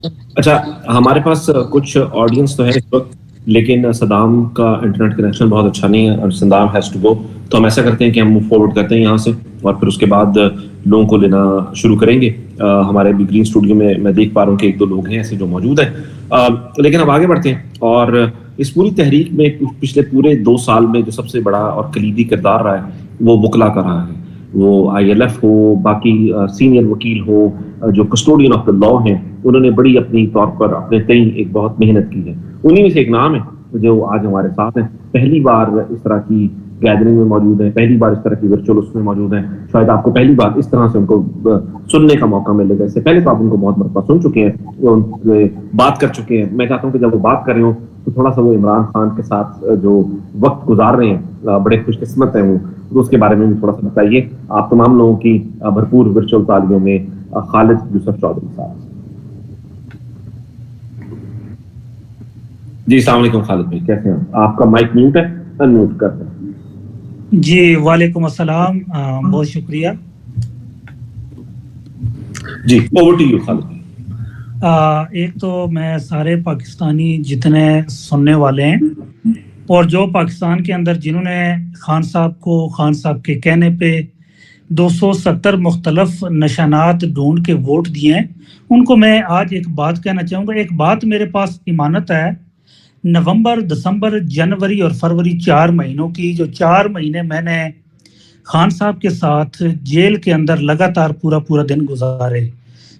اچھا، ہمارے پاس کچھ آڈینس تو ہے اس وقت، لیکن صدام کا انٹرنیٹ کنیکشن بہت اچھا نہیں ہے اور صدام ہیز ٹو گو. تو ہم ایسا کرتے ہیں کہ ہم موو فارورڈ کرتے ہیں یہاں سے، اور پھر اس کے بعد لوگوں کو لینا شروع کریں گے. ہمارے بھی گرین اسٹوڈیو میں دیکھ پا رہا ہوں کہ ایک دو لوگ ہیں ایسے جو موجود ہیں. لیکن اب آگے بڑھتے ہیں، اور اس پوری تحریک میں پچھلے پورے 2 سال میں جو سب سے بڑا اور کلیدی کردار رہا ہے وہ وکلا کا رہا ہے. وہ آئی ایل ایف ہو، باقی سینئر وکیل ہو، جو کسٹوڈین آف دا لا ہیں، انہوں نے بڑی اپنی طور پر اپنے تئیں ایک بہت محنت کی ہے. انہیں میں سے ایک نام ہے جو آج ہمارے ساتھ ہیں. پہلی بار اس طرح کی گیدرنگ میں موجود ہیں، پہلی بار اس طرح کی ورچوئل اس میں موجود ہیں. شاید آپ کو پہلی بار اس طرح سے ان کو سننے کا موقع ملے گا. اس سے پہلے تو آپ ان کو بہت مرتبہ سن چکے ہیں، ان سے بات کر چکے ہیں. میں چاہتا ہوں کہ جب وہ بات کر رہے ہوں تو تھوڑا سا وہ عمران خان کے ساتھ جو وقت گزار رہے ہیں، بڑے خوش قسمت ہیں وہ، تو اس کے بارے میں بھی تھوڑا سا بتائیے. آپ تمام لوگوں کی بھرپور ورچوئل تعلیموں میں خالد یوسف چودھری صاحب. جی السلام علیکم خالد بھائی، کیسے ہیں آپ کا مائک میوٹ ہے، ان میوٹ کر دیں. جی وعلیکم السلام، بہت شکریہ. جی اوور ٹو یو خالد بھائی. ایک تو میں سارے پاکستانی جتنے سننے والے ہیں اور جو پاکستان کے اندر جنہوں نے خان صاحب کے کہنے پہ 270 مختلف نشانات ڈھونڈ کے ووٹ دیے ہیں، ان کو میں آج ایک بات کہنا چاہوں گا. ایک بات میرے پاس امانت ہے، نومبر، دسمبر، جنوری اور فروری 4 مہینوں کی، جو 4 مہینے میں نے خان صاحب کے ساتھ جیل کے اندر لگاتار پورا دن گزارے.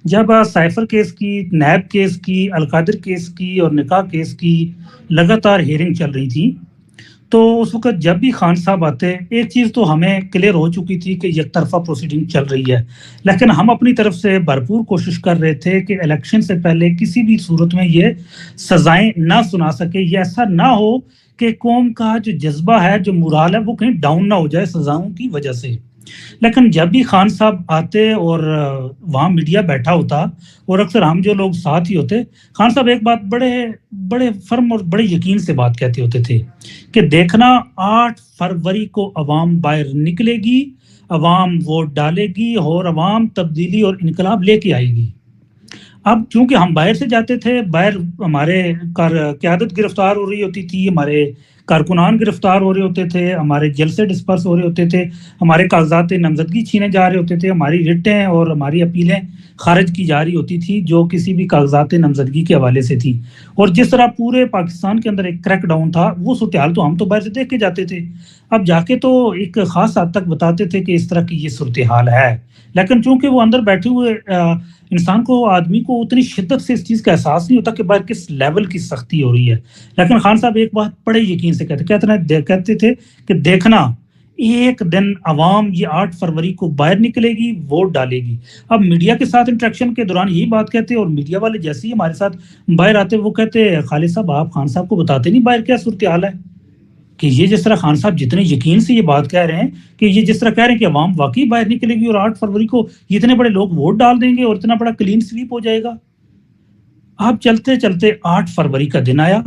جب سائفر کیس کی، نیب کیس کی، القادر کیس کی اور نکاح کیس کی لگاتار ہیئرنگ چل رہی تھی، تو اس وقت جب بھی خان صاحب آتے، ایک چیز تو ہمیں کلیئر ہو چکی تھی کہ یک طرفہ پروسیڈنگ چل رہی ہے، لیکن ہم اپنی طرف سے بھرپور کوشش کر رہے تھے کہ الیکشن سے پہلے کسی بھی صورت میں یہ سزائیں نہ سنا سکے. یہ ایسا نہ ہو کہ قوم کا جو جذبہ ہے، جو مورال ہے، وہ کہیں ڈاؤن نہ ہو جائے سزاؤں کی وجہ سے. لیکن جب بھی خان صاحب آتے اور وہاں میڈیا بیٹھا ہوتا اور اکثر ہم جو لوگ ساتھ ہی ہوتے، خان صاحب ایک بات بڑے فرم اور بڑے یقین سے بات کہتے ہوتے تھے کہ دیکھنا 8 فروری کو عوام باہر نکلے گی، عوام ووٹ ڈالے گی اور عوام تبدیلی اور انقلاب لے کے آئے گی. اب چونکہ ہم باہر سے جاتے تھے، باہر ہمارے قیادت گرفتار ہو رہی ہوتی تھی، ہمارے کارکنان گرفتار ہو رہے ہوتے تھے، ہمارے جلسے ڈسپرس ہو رہے ہوتے تھے، ہمارے کاغذات نامزدگی چھینے جا رہے ہوتے تھے، ہماری رٹیں اور ہماری اپیلیں خارج کی جا رہی ہوتی تھی جو کسی بھی کاغذات نامزدگی کے حوالے سے تھی. اور جس طرح پورے پاکستان کے اندر ایک کریک ڈاؤن تھا، وہ صورتحال تو ہم تو باہر سے دیکھ کے جاتے تھے. اب جا کے تو ایک خاص حد تک بتاتے تھے کہ اس طرح کی یہ صورتحال ہے، لیکن چونکہ وہ اندر بیٹھے ہوئے انسان کو، آدمی کو اتنی شدت سے اس چیز کا احساس نہیں ہوتا کہ باہر کس لیول کی سختی ہو رہی ہے. لیکن خان صاحب ایک بات بڑے یقین سے کہتے تھے کہ دیکھنا ایک دن عوام یہ 8 فروری کو باہر نکلے گی، ووٹ ڈالے گی. اب میڈیا کے ساتھ انٹریکشن کے دوران یہی بات کہتے، اور میڈیا والے جیسے ہی ہمارے ساتھ باہر آتے وہ کہتے خالد صاحب آپ خان صاحب کو بتاتے نہیں باہر کیا صورتحال ہے. کہ یہ جس طرح خان صاحب جتنے یقین سے یہ بات کہہ رہے ہیں کہ یہ جس طرح کہہ رہے ہیں کہ عوام واقعی باہر نکلے گی اور 8 فروری کو اتنے بڑے لوگ ووٹ ڈال دیں گے اور اتنا بڑا کلین سویپ ہو جائے گا. اب چلتے چلتے 8 فروری کا دن آیا،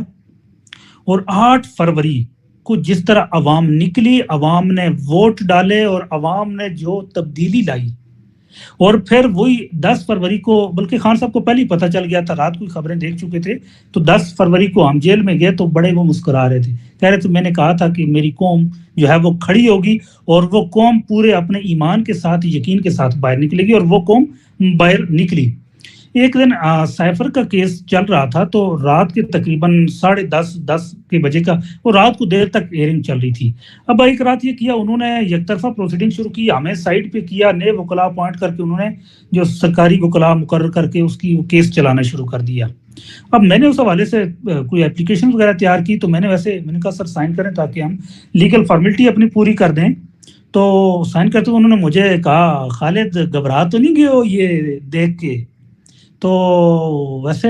اور 8 فروری کو جس طرح عوام نکلی، عوام نے ووٹ ڈالے اور عوام نے جو تبدیلی لائی، اور پھر وہی 10 فروری کو، بلکہ خان صاحب کو پہلے ہی پتہ چل گیا تھا، رات کو خبریں دیکھ چکے تھے، تو 10 فروری کو ہم جیل میں گئے تو بڑے وہ مسکرا رہے تھے، کہہ رہے تھے میں نے کہا تھا کہ میری قوم جو ہے وہ کھڑی ہوگی اور وہ قوم پورے اپنے ایمان کے ساتھ، یقین کے ساتھ باہر نکلے گی، اور وہ قوم باہر نکلی. ایک دن سائفر کا کیس چل رہا تھا، تو رات کے تقریباً 10:30 کے بجے کا، اور رات کو دیر تک ہیئرنگ چل رہی تھی. اب ایک رات یہ کیا انہوں نے، یک طرفہ پروسیڈنگ شروع کی، ہمیں سائٹ پہ کیا، نئے وکلاء اپوائنٹ کر کے انہوں نے جو سرکاری وکلاء مقرر کر کے اس کی کیس چلانا شروع کر دیا. اب میں نے اس حوالے سے کوئی اپلیکیشن وغیرہ تیار کی، تو میں نے کہا سر سائن کریں تاکہ ہم لیگل فارمیلٹی اپنی پوری کر دیں. تو سائن کرتے ہوئے انہوں نے مجھے کہا خالد گھبرا تو نہیں گئے ہو یہ دیکھ کے؟ تو ویسے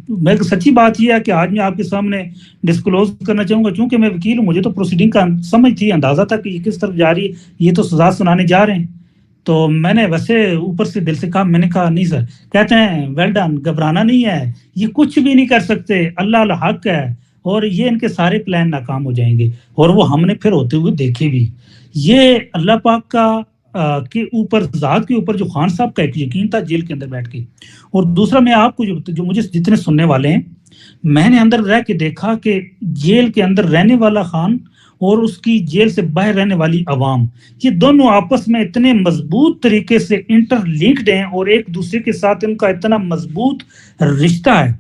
میں سچی بات یہ ہے کہ آج میں آپ کے سامنے ڈسکلوز کرنا چاہوں گا، چونکہ میں وکیل ہوں، مجھے تو پروسیڈنگ کا سمجھ تھی، اندازہ تھا کہ یہ کس طرف جا رہی ہے، یہ تو سزا سنانے جا رہے ہیں. تو میں نے ویسے اوپر سے دل سے کہا، میں نے کہا نہیں سر. کہتے ہیں ویل ڈن، گھبرانا نہیں ہے، یہ کچھ بھی نہیں کر سکتے، اللہ الحق ہے، اور یہ ان کے سارے پلان ناکام ہو جائیں گے. اور وہ ہم نے پھر ہوتے ہوئے دیکھے بھی. یہ اللہ پاک کا کے اوپر ذات کے اوپر جو خان صاحب کا ایک یقین تھا جیل کے اندر بیٹھ کے. اور دوسرا میں آپ کو جو مجھے جتنے سننے والے ہیں, میں نے اندر رہ کے دیکھا کہ جیل کے اندر رہنے والا خان اور اس کی جیل سے باہر رہنے والی عوام, یہ دونوں آپس میں اتنے مضبوط طریقے سے انٹر لنکڈ ہیں اور ایک دوسرے کے ساتھ ان کا اتنا مضبوط رشتہ ہے.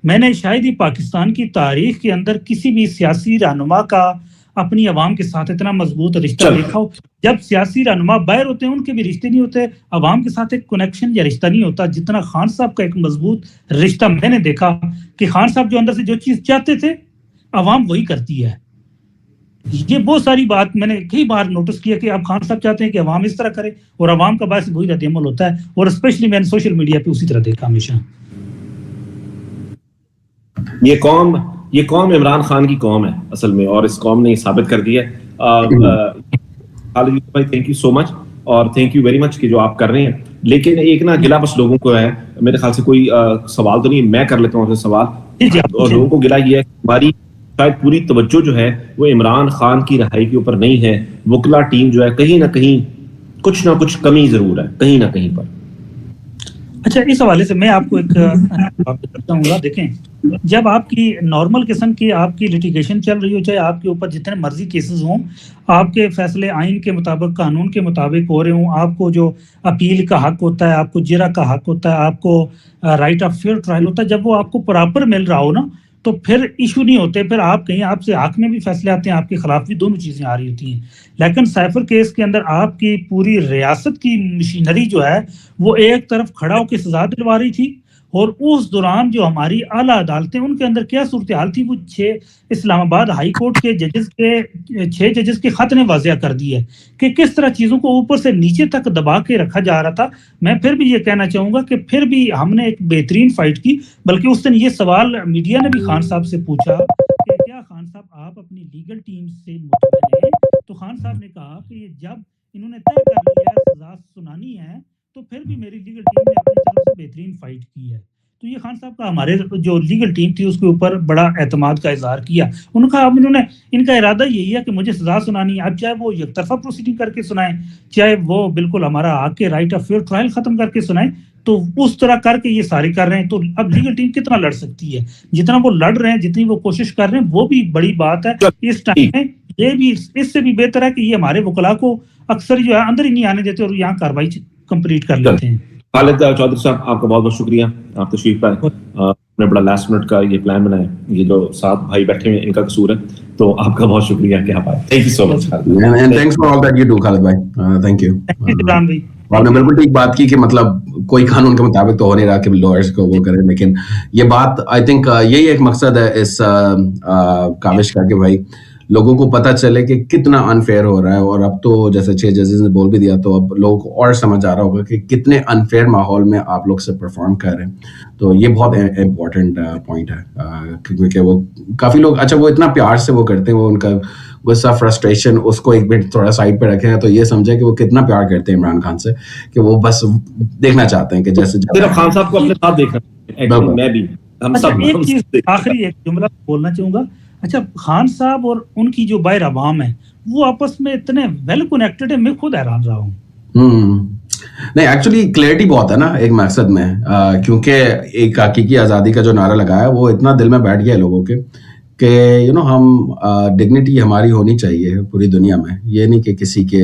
میں نے شاید ہی پاکستان کی تاریخ کے اندر کسی بھی سیاسی رہنما کا اپنی عوام کے ساتھ اتنا مضبوط رشتہ دیکھا ہو. جب سیاسی رہنما باہر ہوتے ہیں ان کے بھی رشتے نہیں ہوتے, عوام کے ساتھ ایک کنیکشن یا رشتہ نہیں ہوتا جتنا خان صاحب کا ایک مضبوط رشتہ میں نے دیکھا کہ خان صاحب جو اندر سے جو چیز چاہتے تھے عوام وہی کرتی ہے. یہ بہت ساری بات میں نے کئی بار نوٹس کیا کہ اب خان صاحب چاہتے ہیں کہ عوام اس طرح کرے اور عوام کا باعث وہی رد عمل ہوتا ہے, اور اسپیشلی میں نے سوشل میڈیا پہ اسی طرح دیکھا ہمیشہ. یہ قوم عمران خان کی قوم ہے اصل میں, اور اس قوم نے یہ ثابت کر دیا ہے. خالد بھائی تھینک یو سو مچ, اور تھینک یو ویری مچ کہ جو آپ کر رہے ہیں. لیکن ایک نا گلا بس لوگوں کو ہے, میرے خیال سے کوئی سوال تو نہیں, میں کر لیتا ہوں سوال. اور لوگوں کو گلا یہ ہے کہ ہماری شاید پوری توجہ جو ہے وہ عمران خان کی رہائی کے اوپر نہیں ہے. وکلا ٹیم جو ہے کہیں نہ کہیں کچھ نہ کچھ کمی ضرور ہے کہیں نہ کہیں پر. اچھا, اس حوالے سے میں آپ کو ایک بات کرتا ہوں. دیکھیں, جب آپ کی نارمل قسم کی آپ کی لٹیگیشن چل رہی ہو, چاہے آپ کے اوپر جتنے مرضی کیسز ہوں, آپ کے فیصلے آئین کے مطابق قانون کے مطابق ہو رہے ہوں, آپ کو جو اپیل کا حق ہوتا ہے, آپ کو جرا کا حق ہوتا ہے, آپ کو رائٹ آف فیئر ٹرائل ہوتا ہے, جب وہ آپ کو پراپر مل رہا ہو نا تو پھر ایشو نہیں ہوتے. پھر آپ کہیں آپ سے حق میں بھی فیصلے آتے ہیں, آپ کے خلاف بھی دونوں چیزیں آ رہی ہوتی ہیں. لیکن سائفر کیس کے اندر آپ کی پوری ریاست کی مشینری جو ہے وہ ایک طرف کھڑا ہو کے سزا دلوا رہی تھی, اور اس دوران جو ہماری اعلیٰ عدالتیں ان کے اندر کیا صورتحال تھی, وہ 6 اسلام آباد ہائی کورٹ کے ججز کے 6 ججز کے خط نے واضح کر دی ہے کہ کس طرح چیزوں کو اوپر سے نیچے تک دبا کے رکھا جا رہا تھا. میں پھر بھی یہ کہنا چاہوں گا کہ پھر بھی ہم نے ایک بہترین فائٹ کی. بلکہ اس دن یہ سوال میڈیا نے بھی خان صاحب سے پوچھا کہ کیا خان صاحب آپ اپنی لیگل ٹیم سے مطمئن ہیں, تو خان صاحب نے کہا کہ جب انہوں نے طے کر لیا ہے سزا سنانی ہے تو پھر بھی میری لیگل ٹیم نے اپنی طرف سے بہترین فائٹ کی ہے. تو یہ خان صاحب کا ہمارے جو لیگل ٹیم تھی اس کے اوپر بڑا اعتماد کا اظہار کیا. انہوں نے کہا اب ان کا ارادہ یہی ہے کہ مجھے سزا سنانی ہے, اب چاہے وہ یک طرفہ پروسیڈنگ کر کے سنائیں, چاہے وہ بالکل ہمارا آ کے رائٹ آف فیئر ٹرائل ختم کر کے سنائیں. تو اس طرح کر کے یہ ساری کر رہے ہیں. تو اب لیگل ٹیم کتنا لڑ سکتی ہے, جتنا وہ لڑ رہے ہیں, جتنی وہ کوشش کر رہے ہیں, وہ بھی بڑی بات ہے. اس ٹائم میں یہ بھی اس سے بھی بہتر ہے کہ یہ ہمارے وکلا کو اکثر جو ہے اندر ہی نہیں آنے دیتے اور یہاں کارروائی کمپلیٹ کر لیتے ہیں. خالد چودھری صاحب آپ کا بہت بہت شکریہ, آپ تشریف پائے. آپ نے بڑا لاسٹ منٹ کا یہ پلان بنایا, یہ جو 7 بھائی بیٹھے ہیں ان کا قصور ہے, تو آپ کا بہت شکریہ کہ آپ آئے. Thank you so much and thanks for all that you do Khalid بھائی, تھینک یو. عمران بھائی آپ نے بالکل ٹھیک بات کی کہ مطلب کوئی قانون کے مطابق تو ہو نہیں رہا کہ لوئرس کو وہ کریں, لیکن یہ بات آئی تھنک یہی ایک مقصد ہے اس کاوش کا کہ بھائی لوگوں کو پتہ چلے کہ کتنا انفیئر ہو رہا ہے. اور اب تو جیسے 6 ججز نے بول بھی دیا, تو اب لوگوں کو اور سمجھ آ رہا ہوگا کہ کتنے انفیئر ماحول میں آپ لوگ سے پرفارم کر رہے ہیں. تو یہ بہت امپورٹنٹ پوائنٹ ہے, کیونکہ وہ کافی لوگ اچھا وہ اتنا پیار سے وہ کرتے ہیں, وہ ان کا غصہ فرسٹریشن اس کو ایک منٹ تھوڑا سائڈ پہ رکھے, تو یہ سمجھے کہ وہ کتنا پیار کرتے ہیں عمران خان سے, کہ وہ بس دیکھنا چاہتے ہیں کہ جیسے صرف خان صاحب کو اپنے ساتھ دیکھنا. میں بھی ہم سب ایک چیز آخری ایک جملہ بولنا چاہوں گا. اچھا, خان صاحب اور ان کی جو باہر عوام ہے وہ آپس میں اتنے ویل کنیکٹڈ ہے, میں خود حیران رہا ہوں. نہیں ایکچولی کلیئرٹی بہت ہے نا ایک مقصد میں, کیونکہ ایک حقیقی آزادی کا جو نعرہ لگایا وہ اتنا دل میں بیٹھ گیا ہے لوگوں کے کہ ہم ڈگنیٹی ہماری ہونی چاہیے پوری دنیا میں. یہ نہیں کہ کسی کے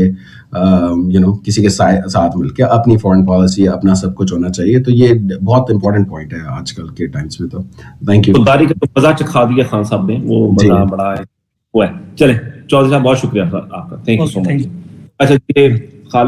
کسی کے ساتھ مل کے اپنی فارن پالیسی اپنا سب کچھ ہونا چاہیے. تو یہ بہت امپورٹنٹ پوائنٹ ہے آج کل کے ٹائمس میں. تو تھینک یو. خودداری کا مزہ چکھا دیا خان صاحب نے, وہ مزہ بڑا ہے وہ ہے. چلیں چودھری صاحب بہت شکریہ آپ کا, تھینک یو سو مچ. اچھا